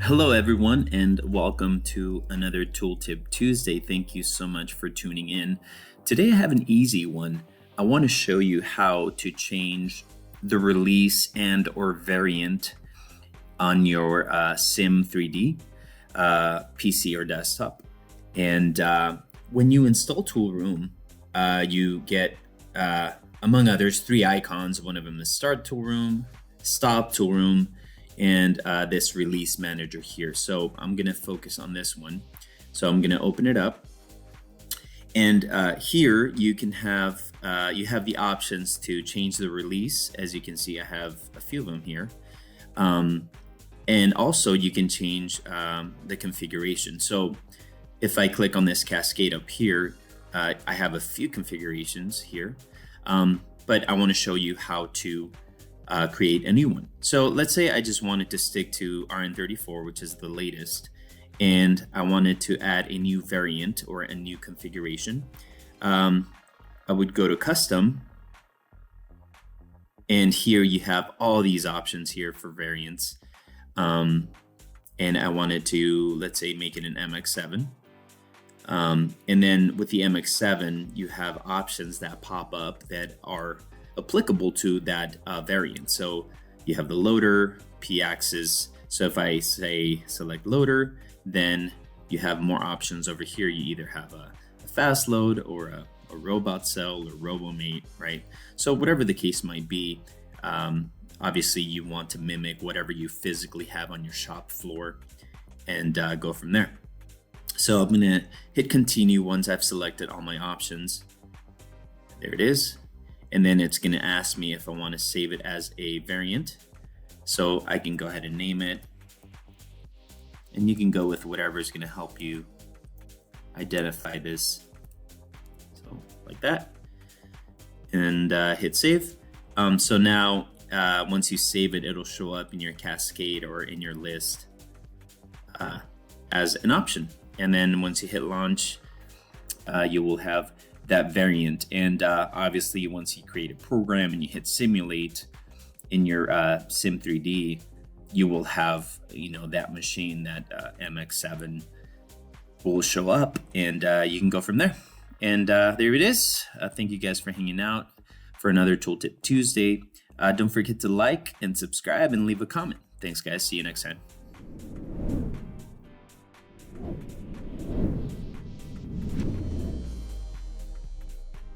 Hello, everyone, and welcome to another Tooltip Tuesday. Thank you so much for tuning in. Today, I have an easy one. I want to show you how to change the release and/or variant on your Sim 3D PC or desktop. And when you install Toolroom, you get, among others, three icons. One of them is Start Toolroom, Stop Toolroom, and this release manager here. So I'm going to focus on this one. So I'm going to open it up. And here you can have you have the options to change the release. As you can see, I have a few of them here. And also you can change the configuration. So if I click on this cascade up here, I have a few configurations here, but I want to show you how to create a new one. So let's say I just wanted to stick to RN34, which is the latest, and I wanted to add a new variant or a new configuration. I would go to custom, and here you have all these options here for variants. And I wanted to, let's say, make it an MX7. And then with the MX7, you have options that pop up that are applicable to that variant. So you have the loader, P-axis. So if I say select loader, then you have more options over here. You either have a fast load or a robot cell or RoboMate, right? So whatever the case might be, obviously you want to mimic whatever you physically have on your shop floor and go from there. So I'm gonna hit continue once I've selected all my options. There it is. And then it's going to ask me if I want to save it as a variant. So I can go ahead and name it. And you can go with whatever is going to help you identify this. So like that. And hit save. So now once you save it, it'll show up in your cascade or in your list as an option. And then once you hit launch, you will have that variant. And obviously once you create a program and you hit simulate in your Sim 3D, you will have that machine, that MX7 will show up, and you can go from there. And there it is. Thank you guys for hanging out for another Tooltip Tuesday. Don't forget to like and subscribe and leave a comment. Thanks guys, see you next time.